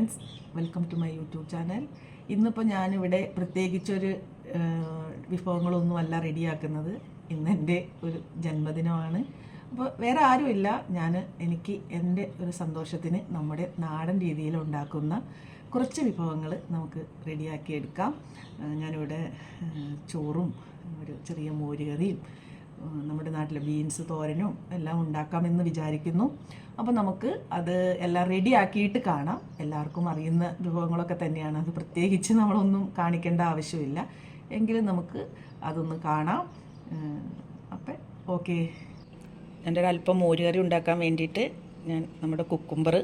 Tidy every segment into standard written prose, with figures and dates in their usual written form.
Friends, welcome to my YouTube channel. ഇന്നിപ്പോൾ ഞാനിവിടെ പ്രത്യേകിച്ചൊരു വിഭവങ്ങളൊന്നുമല്ല റെഡിയാക്കുന്നത്. ഇന്ന് എൻ്റെ ഒരു ജന്മദിനമാണ്. അപ്പോൾ വേറെ ആരുമില്ല, എനിക്ക് എൻ്റെ ഒരു സന്തോഷത്തിന് നമ്മുടെ നാടൻ രീതിയിൽ ഉണ്ടാക്കുന്ന കുറച്ച് വിഭവങ്ങൾ നമുക്ക് റെഡിയാക്കി എടുക്കാം. ഞാനിവിടെ ചോറും ഒരു ചെറിയ മോരുകറിയും നമ്മുടെ നാട്ടിലെ ബീൻസ് തോരനും എല്ലാം ഉണ്ടാക്കാമെന്ന് വിചാരിക്കുന്നു. അപ്പോൾ നമുക്ക് അത് എല്ലാം റെഡിയാക്കിയിട്ട് കാണാം. എല്ലാവർക്കും അറിയുന്ന വിഭവങ്ങളൊക്കെ തന്നെയാണ്, അത് പ്രത്യേകിച്ച് നമ്മളൊന്നും കാണിക്കേണ്ട ആവശ്യമില്ല. എങ്കിലും നമുക്ക് അതൊന്ന് കാണാം. അപ്പം ഓക്കെ. എൻ്റെ ഒരല്പം മോരുകറി ഉണ്ടാക്കാൻ വേണ്ടിയിട്ട് ഞാൻ നമ്മുടെ കുക്കുംബർ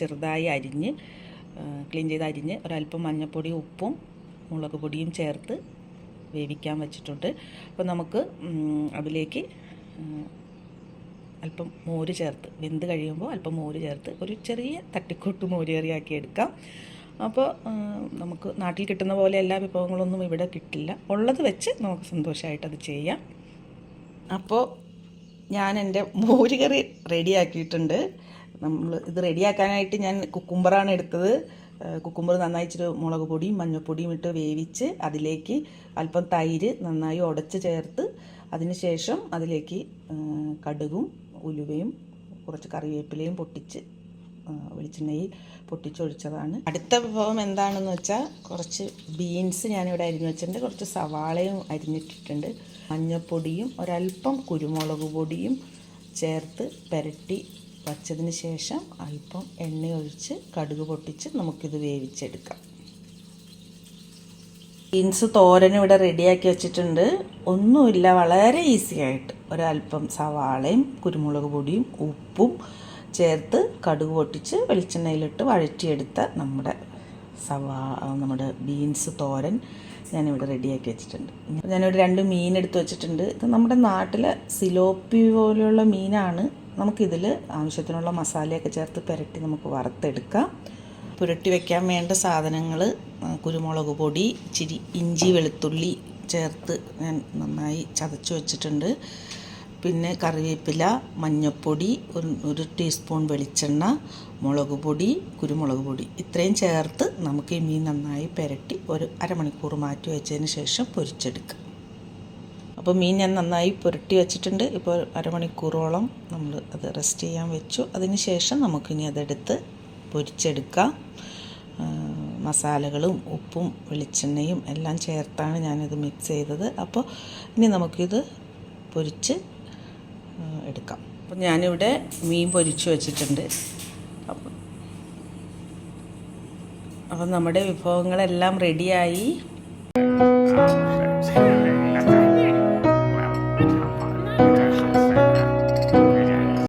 ചെറുതായി അരിഞ്ഞ് ക്ലീൻ ചെയ്ത് അരിഞ്ഞ് ഒരല്പം മഞ്ഞൾപ്പൊടിയും ഉപ്പും മുളക് പൊടിയും ചേർത്ത് വേവിക്കാൻ വെച്ചിട്ടുണ്ട്. അപ്പോൾ നമുക്ക് അതിലേക്ക് അല്പം മോര് ചേർത്ത് വെന്ത് കഴിയുമ്പോൾ അല്പം മോര് ചേർത്ത് ഒരു ചെറിയ തട്ടിക്കൂട്ട് മോരുകറിയാക്കി എടുക്കാം. അപ്പോൾ നമുക്ക് നാട്ടിൽ കിട്ടുന്ന പോലെ എല്ലാ വിഭവങ്ങളൊന്നും ഇവിടെ കിട്ടില്ല, ഉള്ളത് വെച്ച് നമുക്ക് സന്തോഷമായിട്ടത് ചെയ്യാം. അപ്പോൾ ഞാൻ എൻ്റെ മോരുകറി റെഡിയാക്കിയിട്ടുണ്ട്. ഇത് റെഡിയാക്കാനായിട്ട് ഞാൻ കുക്കുംബറാണ് എടുത്തത്. കുക്കുംബർ നന്നായി ഇച്ചിരി മുളക് പൊടിയും മഞ്ഞൾപ്പൊടിയും ഇട്ട് വേവിച്ച് അതിലേക്ക് അല്പം തൈര് നന്നായി ഉടച്ച് ചേർത്ത് അതിനുശേഷം അതിലേക്ക് കടുകും ഉലുവയും കുറച്ച് കറിവേപ്പിലയും പൊട്ടിച്ച് വെളിച്ചെണ്ണയിൽ പൊട്ടിച്ചൊഴിച്ചതാണ്. അടുത്ത വിഭവം എന്താണെന്ന് വെച്ചാൽ കുറച്ച് ബീൻസ് ഞാനിവിടെ അരിഞ്ഞു വെച്ചിട്ടുണ്ട്, കുറച്ച് സവാളയും അരിഞ്ഞിട്ടിട്ടുണ്ട്, മഞ്ഞൾപ്പൊടിയും ഒരല്പം കുരുമുളക് പൊടിയും ചേർത്ത് പുരട്ടി വച്ചതിന് ശേഷം അല്പം എണ്ണ ഒഴിച്ച് കടുക് പൊട്ടിച്ച് നമുക്കിത് വേവിച്ചെടുക്കാം. ബീൻസ് തോരൻ ഇവിടെ റെഡിയാക്കി വെച്ചിട്ടുണ്ട്. ഒന്നുമില്ല, വളരെ ഈസി ആയിട്ട് ഒരല്പം സവാളയും കുരുമുളക് പൊടിയും ഉപ്പും ചേർത്ത് കടുക് പൊട്ടിച്ച് വെളിച്ചെണ്ണയിലിട്ട് വഴറ്റിയെടുത്ത നമ്മുടെ ബീൻസ് തോരൻ ഞാനിവിടെ റെഡിയാക്കി വെച്ചിട്ടുണ്ട്. ഞാനിവിടെ 2 മീൻ എടുത്ത് വെച്ചിട്ടുണ്ട്. ഇത് നമ്മുടെ നാട്ടിലെ സിലോപ്പി പോലെയുള്ള മീനാണ്. നമുക്കിതിൽ ആവശ്യത്തിനുള്ള മസാലയൊക്കെ ചേർത്ത് പുരട്ടി നമുക്ക് വറുത്തെടുക്കാം. പുരട്ടി വയ്ക്കാൻ വേണ്ട സാധനങ്ങൾ കുരുമുളക് പൊടി, ഇച്ചിരി ഇഞ്ചി വെളുത്തുള്ളി ചേർത്ത് ഞാൻ നന്നായി ചതച്ച് വെച്ചിട്ടുണ്ട്. പിന്നെ കറിവേപ്പില, മഞ്ഞൾപ്പൊടി, ഒരു ടീസ്പൂൺ വെളിച്ചെണ്ണ, മുളക് പൊടി, കുരുമുളക് പൊടി ഇത്രയും ചേർത്ത് നമുക്ക് ഈ മീൻ നന്നായി പുരട്ടി ഒരു അരമണിക്കൂർ മാറ്റി വെച്ചതിന് ശേഷം പൊരിച്ചെടുക്കാം. അപ്പോൾ മീൻ ഞാൻ നന്നായി പുരട്ടി വെച്ചിട്ടുണ്ട്. ഇപ്പോൾ അരമണിക്കൂറോളം നമ്മൾ അത് റെസ്റ്റ് ചെയ്യാൻ വെച്ചു. അതിന് ശേഷം നമുക്കിനി അതെടുത്ത് പൊരിച്ചെടുക്കാം. മസാലകളും ഉപ്പും വെളിച്ചെണ്ണയും എല്ലാം ചേർത്താണ് ഞാനിത് മിക്സ് ചെയ്തത്. അപ്പോൾ ഇനി നമുക്കിത് പൊരിച്ച് എടുക്കാം. അപ്പോൾ ഞാനിവിടെ മീൻ പൊരിച്ച് വെച്ചിട്ടുണ്ട്. അപ്പം നമ്മുടെ വിഭവങ്ങളെല്ലാം റെഡിയായി.